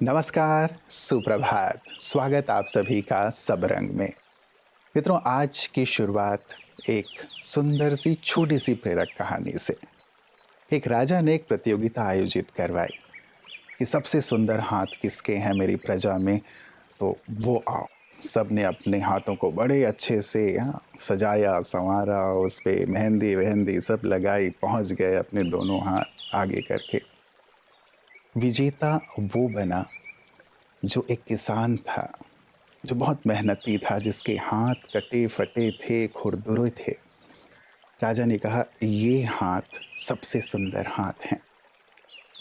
नमस्कार, सुप्रभात। स्वागत आप सभी का सब रंग में। मित्रों, आज की शुरुआत एक सुंदर सी छोटी सी प्रेरक कहानी से। एक राजा ने एक प्रतियोगिता आयोजित करवाई कि सबसे सुंदर हाथ किसके हैं मेरी प्रजा में, तो वो आओ। सबने अपने हाथों को बड़े अच्छे से सजाया संवारा, उस पे मेहंदी वेहंदी सब लगाई, पहुंच गए अपने दोनों हाथ आगे करके। विजेता वो बना जो एक किसान था, जो बहुत मेहनती था, जिसके हाथ कटे फटे थे, खुरदुरे थे। राजा ने कहा, ये हाथ सबसे सुंदर हाथ हैं।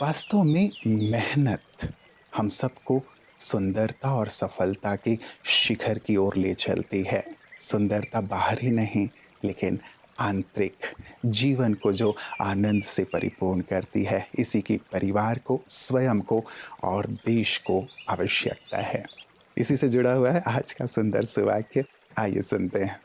वास्तव में मेहनत हम सबको सुंदरता और सफलता के शिखर की ओर ले चलती है। सुंदरता बाहर ही नहीं, लेकिन आंतरिक जीवन को जो आनंद से परिपूर्ण करती है, इसी की परिवार को, स्वयं को और देश को आवश्यकता है। इसी से जुड़ा हुआ है आज का सुंदर सुवाक्य। आइए सुनते हैं।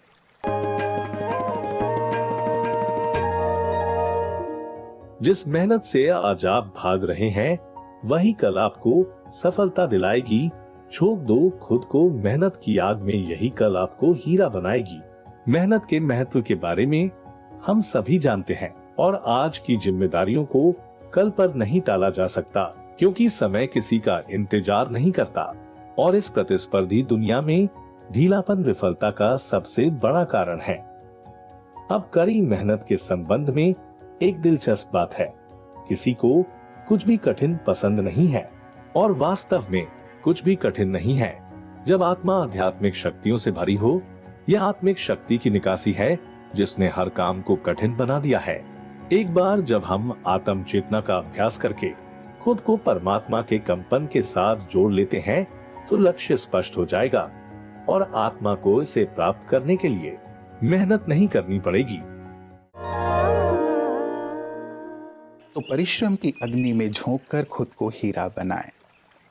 जिस मेहनत से आज आप भाग रहे हैं, वही कल आपको सफलता दिलाएगी। झोंक दो खुद को मेहनत की आग में, यही कल आपको हीरा बनाएगी। मेहनत के महत्व के बारे में हम सभी जानते हैं और आज की जिम्मेदारियों को कल पर नहीं टाला जा सकता, क्योंकि समय किसी का इंतजार नहीं करता और इस प्रतिस्पर्धी दुनिया में ढीलापन विफलता का सबसे बड़ा कारण है। अब कड़ी मेहनत के संबंध में एक दिलचस्प बात है। किसी को कुछ भी कठिन पसंद नहीं है और वास्तव में कुछ भी कठिन नहीं है। जब आत्मा आध्यात्मिक शक्तियों से भरी हो, यह आत्मिक शक्ति की निकासी है जिसने हर काम को कठिन बना दिया है। एक बार जब हम आत्म चेतना का अभ्यास करके खुद को परमात्मा के कंपन के साथ जोड़ लेते हैं, तो लक्ष्य स्पष्ट हो जाएगा और आत्मा को इसे प्राप्त करने के लिए मेहनत नहीं करनी पड़ेगी। तो परिश्रम की अग्नि में झोंककर खुद को हीरा बनाएं।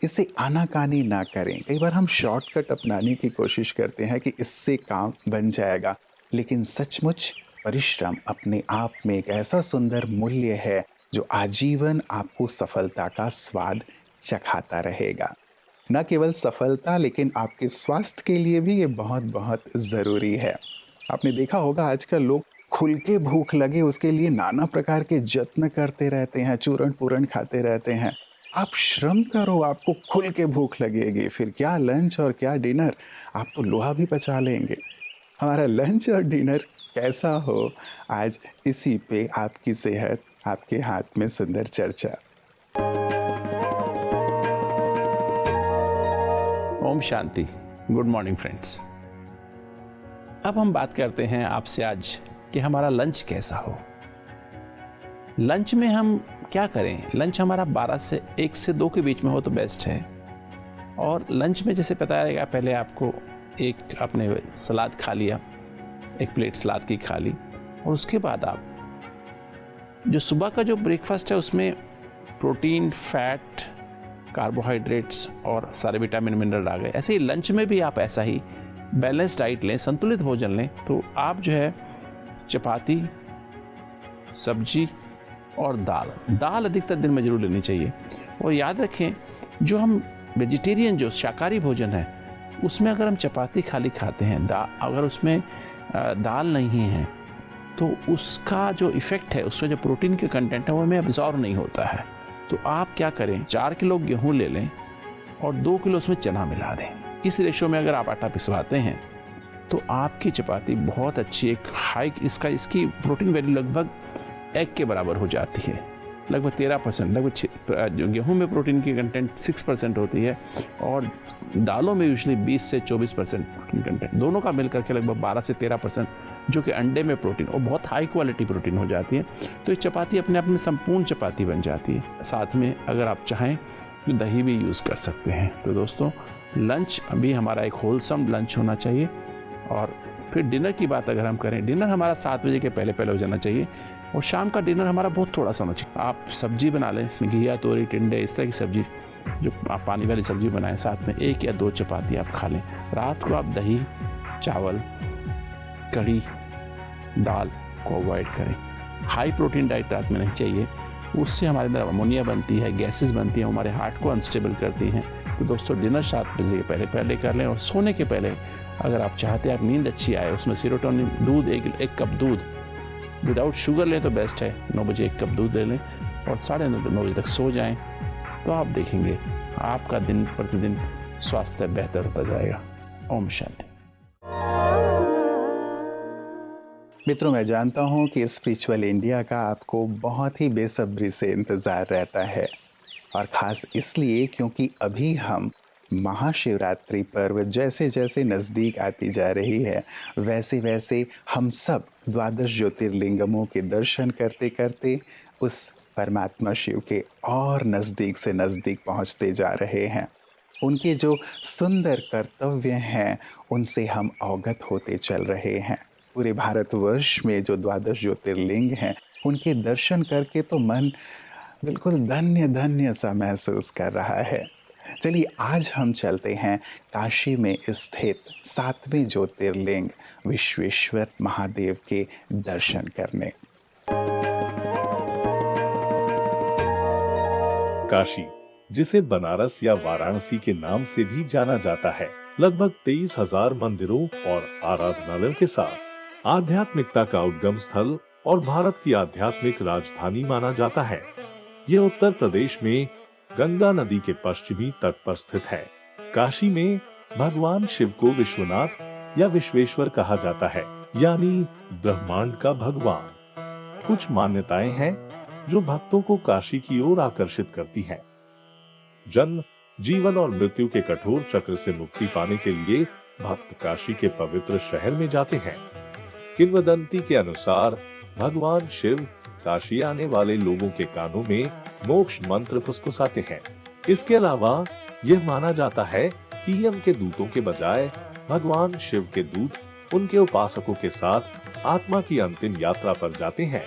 इसे आनाकानी ना करें। कई बार हम शॉर्टकट अपनाने की कोशिश करते हैं कि इससे काम बन जाएगा, लेकिन सचमुच परिश्रम अपने आप में एक ऐसा सुंदर मूल्य है जो आजीवन आपको सफलता का स्वाद चखाता रहेगा। न केवल सफलता, लेकिन आपके स्वास्थ्य के लिए भी ये बहुत बहुत ज़रूरी है। आपने देखा होगा आजकल लोग खुल के भूख लगे उसके लिए नाना प्रकार के जत्न करते रहते हैं, चूरन पूरन खाते रहते हैं। आप श्रम करो, आपको खुल के भूख लगेगी, फिर क्या लंच और क्या डिनर, आप तो लोहा भी पचा लेंगे। हमारा लंच और डिनर कैसा हो, आज इसी पे आपकी सेहत आपके हाथ में सुंदर चर्चा। ओम शांति। Good morning friends. अब हम बात करते हैं आपसे आज कि हमारा लंच कैसा हो। लंच में हम क्या करें? लंच हमारा 12 से 1 से 2 के बीच में हो तो बेस्ट है। और लंच में जैसे बताया, पहले आपको एक आपने सलाद खा लिया, एक प्लेट सलाद की खा ली, और उसके बाद आप जो सुबह का जो ब्रेकफास्ट है उसमें प्रोटीन, फैट, कार्बोहाइड्रेट्स और सारे विटामिन मिनरल आ गए। ऐसे ही लंच में भी आप ऐसा ही बैलेंस डाइट लें, संतुलित भोजन लें। तो आप जो है चपाती, सब्जी और दाल अधिकतर दिन में जरूर लेनी चाहिए। और याद रखें, जो हम वेजिटेरियन, जो शाकाहारी भोजन है, उसमें अगर हम चपाती खाली खाते हैं, अगर उसमें दाल नहीं है, तो उसका जो इफ़ेक्ट है, उसमें जो प्रोटीन के कंटेंट है वो हमें अब्जॉर्व नहीं होता है। तो आप क्या करें, 4 किलो गेहूँ ले लें और 2 किलो उसमें चना मिला दें। इस रेशो में अगर आप आटा पिसवाते हैं तो आपकी चपाती बहुत अच्छी, एक हाई इसकी प्रोटीन वैल्यू लगभग एग के बराबर हो जाती है, लगभग 13%। लगभग गेहूं में प्रोटीन की कंटेंट 6% होती है और दालों में यूजुअली 20 से 24% प्रोटीन कंटेंट, दोनों का मिलकर के लगभग 12 से 13%, जो कि अंडे में प्रोटीन और बहुत हाई क्वालिटी प्रोटीन हो जाती है। तो ये चपाती अपने आप में संपूर्ण चपाती बन जाती है। साथ में अगर आप चाहें तो दही भी यूज़ कर सकते हैं। तो दोस्तों, लंच अभी हमारा एक होलसम लंच होना चाहिए। और फिर डिनर की बात अगर हम करें, डिनर हमारा 7 बजे के पहले पहले हो जाना चाहिए और शाम का डिनर हमारा बहुत थोड़ा सा होना चाहिए। आप सब्जी बना लें, इसमें घिया, तोरी, टिंडे, इस तरह की सब्जी, जो आप पानी वाली सब्जी बनाएं, साथ में 1 या 2 चपाती आप खा लें। रात को आप दही, चावल, कढ़ी, दाल को अवॉइड करें। हाई प्रोटीन डाइट रात में नहीं चाहिए। उससे हमारे अंदर अमोनिया बनती है, गैसेस बनती हैं, हमारे हार्ट को अनस्टेबल करती हैं। तो दोस्तों डिनर 7 बजे के पहले कर लें, और सोने के पहले अगर आप चाहते हैं आप नींद अच्छी आए, उसमें सेरोटोनिन, दूध, एक कप दूध विदाउट शुगर लें तो बेस्ट है। 9 बजे 1 कप दूध ले लें और 9:30 बजे तक सो जाएं, तो आप देखेंगे आपका दिन प्रतिदिन स्वास्थ्य बेहतर होता जाएगा। ओम शांति। मित्रों, मैं जानता हूं कि स्पिरिचुअल इंडिया का आपको बहुत ही बेसब्री से इंतज़ार रहता है, और ख़ास इसलिए क्योंकि अभी हम महाशिवरात्रि पर्व जैसे जैसे नज़दीक आती जा रही है, वैसे वैसे हम सब द्वादश ज्योतिर्लिंगमों के दर्शन करते करते उस परमात्मा शिव के और नज़दीक से नज़दीक पहुंचते जा रहे हैं। उनके जो सुंदर कर्तव्य हैं उनसे हम अवगत होते चल रहे हैं। पूरे भारतवर्ष में जो द्वादश ज्योतिर्लिंग हैं उनके दर्शन करके तो मन बिल्कुल धन्य धन्य सा महसूस कर रहा है। चलिए आज हम चलते हैं काशी में स्थित 7वें ज्योतिर्लिंग विश्वेश्वर महादेव के दर्शन करने। काशी, जिसे बनारस या वाराणसी के नाम से भी जाना जाता है, लगभग 23,000 मंदिरों और आराधनालयों के साथ आध्यात्मिकता का उद्गम स्थल और भारत की आध्यात्मिक राजधानी माना जाता है। यह उत्तर प्रदेश में गंगा नदी के पश्चिमी तट पर स्थित है। काशी में भगवान शिव को विश्वनाथ या विश्वेश्वर कहा जाता है, यानी ब्रह्मांड का भगवान। कुछ मान्यताएं हैं जो भक्तों को काशी की ओर आकर्षित करती हैं। जन्म, जीवन और मृत्यु के कठोर चक्र से मुक्ति पाने के लिए भक्त काशी के पवित्र शहर में जाते हैं। किंवदंती के अनुसार भगवान शिव काशी आने वाले लोगों के कानों में मोक्ष मंत्र फुसफुसाते हैं। इसके अलावा यह माना जाता है कि यम के दूतों के बजाय भगवान शिव के दूत उनके उपासकों के साथ आत्मा की अंतिम यात्रा पर जाते हैं।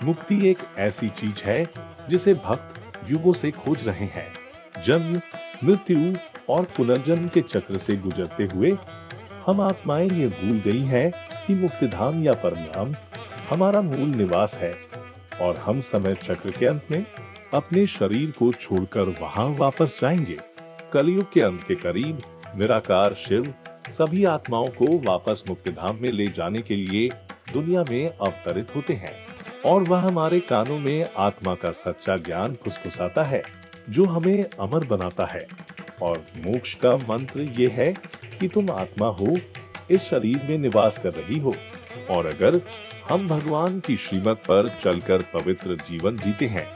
मुक्ति एक ऐसी चीज है जिसे भक्त युगों से खोज रहे हैं। जन्म, मृत्यु और पुनर्जन्म के चक्र से गुजरते हुए हम आत्माएं ये भूल गई हैं कि मुक्तिधाम या परमधाम हमारा मूल निवास है, और हम समय चक्र के अंत में अपने शरीर को छोड़कर वहां वापस जाएंगे। कलयुग के अंत के करीब निराकार शिव सभी आत्माओं को वापस मुक्तिधाम में ले जाने के लिए दुनिया में अवतरित होते हैं, और वह हमारे कानों में आत्मा का सच्चा ज्ञान फुसफुसाता है जो हमें अमर बनाता है। और मोक्ष का मंत्र ये है कि तुम आत्मा हो, इस शरीर में निवास कर रही हो, और अगर हम भगवान की श्रीमत पर चलकर पवित्र जीवन जीते हैं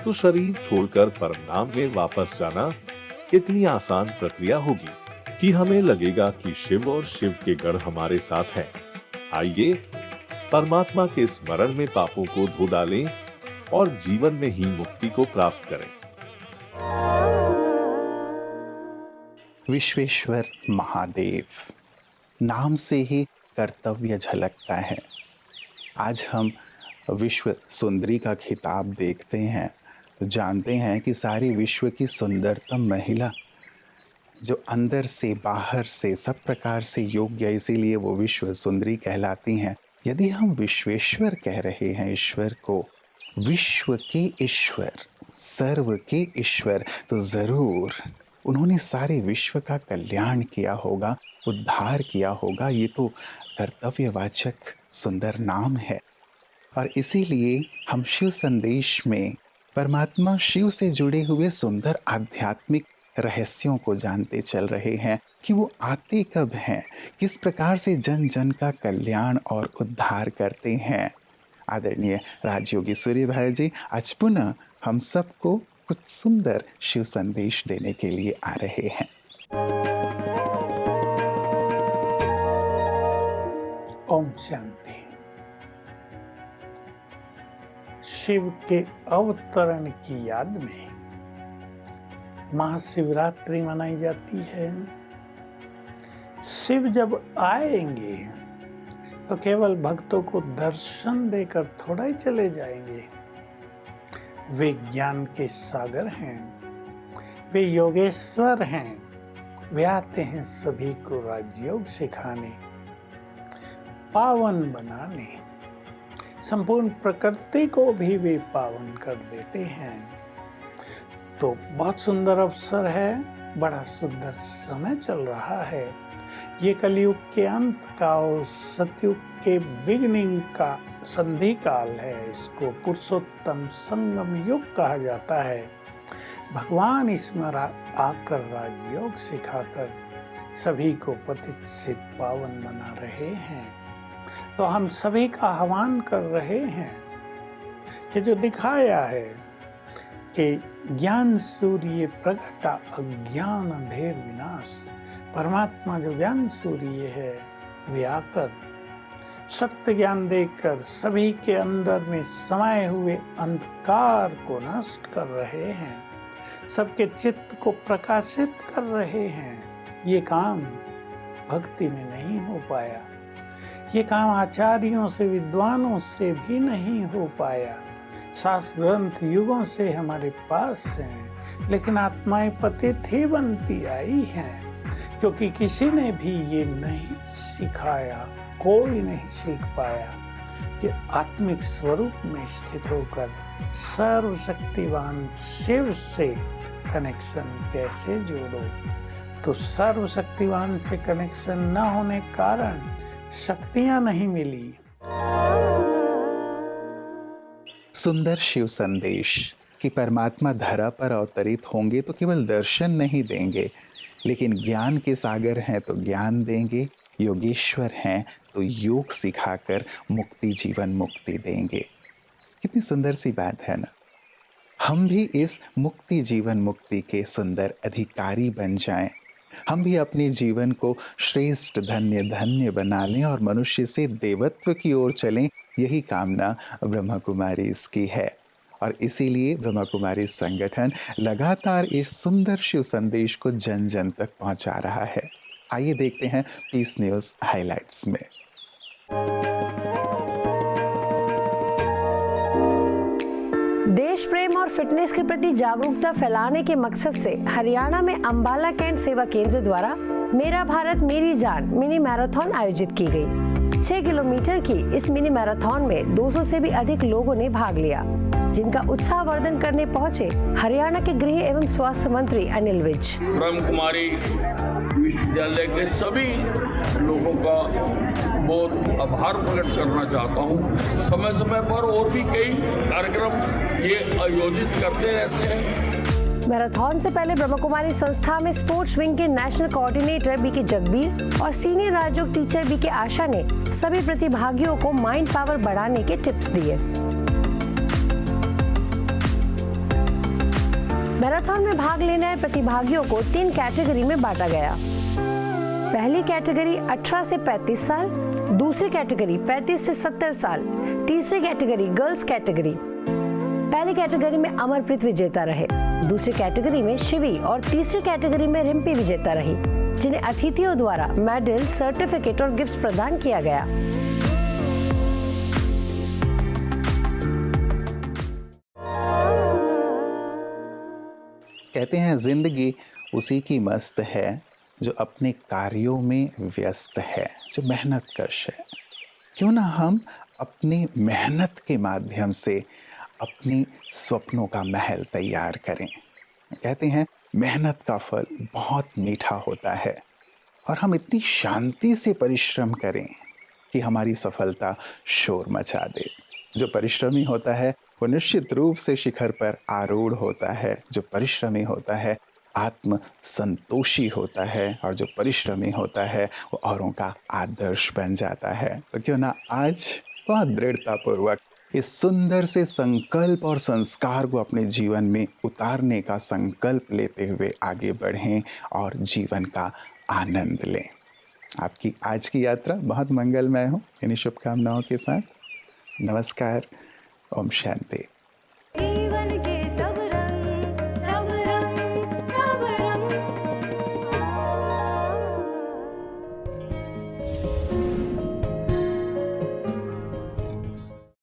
तो शरीर छोड़कर परमधाम में वापस जाना इतनी आसान प्रक्रिया होगी कि हमें लगेगा कि शिव और शिव के गण हमारे साथ हैं। आइए परमात्मा के स्मरण में पापों को धो डालें और जीवन में ही मुक्ति को प्राप्त करें। विश्वेश्वर महादेव, नाम से ही कर्तव्य झलकता है। आज हम विश्व सुंदरी का खिताब देखते हैं तो जानते हैं कि सारी विश्व की सुंदरतम महिला जो अंदर से बाहर से सब प्रकार से योग्य, इसीलिए वो विश्व सुंदरी कहलाती हैं। यदि हम विश्वेश्वर कह रहे हैं ईश्वर को, विश्व के ईश्वर, सर्व के ईश्वर, तो ज़रूर उन्होंने सारे विश्व का कल्याण किया होगा, उद्धार किया होगा। ये तो कर्तव्यवाचक सुंदर नाम है। और इसीलिए हम शिव संदेश में परमात्मा शिव से जुड़े हुए सुंदर आध्यात्मिक रहस्यों को जानते चल रहे हैं कि वो आते कब हैं, किस प्रकार से जन जन का कल्याण और उद्धार करते हैं। आदरणीय राजयोगी सूर्य भाई जी आज पुनः हम सबको कुछ सुंदर शिव संदेश देने के लिए आ रहे हैं। ओम शांति। शिव के अवतरण की याद में महाशिवरात्रि मनाई जाती है। शिव जब आएंगे तो केवल भक्तों को दर्शन देकर थोड़ा ही चले जाएंगे। वे ज्ञान के सागर हैं, वे योगेश्वर हैं। वे आते हैं सभी को राजयोग सिखाने, पावन बनाने, संपूर्ण प्रकृति को भी वे पावन कर देते हैं। तो बहुत सुंदर अवसर है, बड़ा सुंदर समय चल रहा है। ये कलयुग के अंत का और सतयुग के बिगनिंग का संधि काल है। इसको पुरुषोत्तम संगम युग कहा जाता है। भगवान इसमें आकर राजयोग सिखाकर सभी को पतित से पावन बना रहे हैं। तो हम सभी का आह्वान कर रहे हैं कि जो दिखाया है कि ज्ञान सूर्य प्रगटा अज्ञान अंधेर विनाश, परमात्मा जो ज्ञान सूर्य है वे आकर सत्य ज्ञान देकर सभी के अंदर में समाये हुए अंधकार को नष्ट कर रहे हैं, सबके चित्त को प्रकाशित कर रहे हैं। ये काम भक्ति में नहीं हो पाया, ये काम आचार्यों से विद्वानों से भी नहीं हो पाया। शास्त्र ग्रंथ युगों से हमारे पास हैं, लेकिन आत्माएं पतित ही बनती आई हैं, क्योंकि किसी ने भी ये नहीं सिखाया, कोई नहीं सीख पाया कि आत्मिक स्वरूप में स्थित होकर सर्वशक्तिवान शिव से कनेक्शन कैसे जोड़ो। तो सर्वशक्तिवान से कनेक्शन न होने कारण शक्तियां नहीं मिली। सुंदर शिव संदेश कि परमात्मा धरा पर अवतरित होंगे तो केवल दर्शन नहीं देंगे, लेकिन ज्ञान के सागर हैं तो ज्ञान देंगे, योगेश्वर हैं तो योग सिखाकर मुक्ति जीवन मुक्ति देंगे। कितनी सुंदर सी बात है ना। हम भी इस मुक्ति जीवन मुक्ति के सुंदर अधिकारी बन जाएं। हम भी अपने जीवन को श्रेष्ठ धन्य धन्य बना लें और मनुष्य से देवत्व की ओर चलें। यही कामना ब्रह्मा कुमारी इसकी है और इसीलिए ब्रह्मा कुमारी संगठन लगातार इस सुंदर शिव संदेश को जन जन तक पहुंचा रहा है। आइए देखते हैं पीस न्यूज़ हाइलाइट्स में। देश प्रेम और फिटनेस के प्रति जागरूकता फैलाने के मकसद से हरियाणा में अंबाला कैंट सेवा केंद्र द्वारा मेरा भारत मेरी जान मिनी मैराथन आयोजित की गई। 6 किलोमीटर की इस मिनी मैराथन में 200 से भी अधिक लोगों ने भाग लिया, जिनका उत्साहवर्धन करने पहुंचे हरियाणा के गृह एवं स्वास्थ्य मंत्री अनिल विज। ब्रह्म कुमारी विश्वविद्यालय के सभी लोगों का बहुत आभार प्रकट करना चाहता हूँ। समय समय पर और भी कई कार्यक्रम ये आयोजित करते रहते हैं। मैराथन से पहले ब्रह्मा कुमारी संस्था में स्पोर्ट्स विंग के नेशनल कोऑर्डिनेटर बीके जगबीर और सीनियर राजयोग टीचर बीके आशा ने सभी प्रतिभागियों को माइंड पावर बढ़ाने के टिप्स दिए। मैराथन में भाग लेने आए प्रतिभागियों को 3 कैटेगरी में बांटा गया। पहली कैटेगरी 18 से 35 साल, दूसरी कैटेगरी 35 से 70 साल, तीसरी कैटेगरी गर्ल्स कैटेगरी। पहली कैटेगरी में अमरप्रीत विजेता रहे, दूसरी कैटेगरी में शिवी और तीसरी कैटेगरी में रिम्पी विजेता रही, जिन्हें अतिथियों द्वारा मेडल, सर्टिफिकेट और गिफ्ट्स प्रदान किया गया। कहते हैं जिंदगी उसी की मस्त है जो अपने कार्यों में व्यस्त है, जो मेहनत कश है। क्यों ना हम अपनी मेहनत के माध्यम से अपने सपनों का महल तैयार करें। कहते हैं मेहनत का फल बहुत मीठा होता है और हम इतनी शांति से परिश्रम करें कि हमारी सफलता शोर मचा दे। जो परिश्रमी होता है वो निश्चित रूप से शिखर पर आरूढ़ होता है। जो परिश्रमी होता है आत्म संतोषी होता है और जो परिश्रमी होता है वो औरों का आदर्श बन जाता है। तो क्यों ना आज बहुत दृढ़तापूर्वक इस सुंदर से संकल्प और संस्कार को अपने जीवन में उतारने का संकल्प लेते हुए आगे बढ़ें और जीवन का आनंद लें। आपकी आज की यात्रा बहुत मंगलमय हो। इन्हीं शुभकामनाओं के साथ नमस्कार। ओम शांति।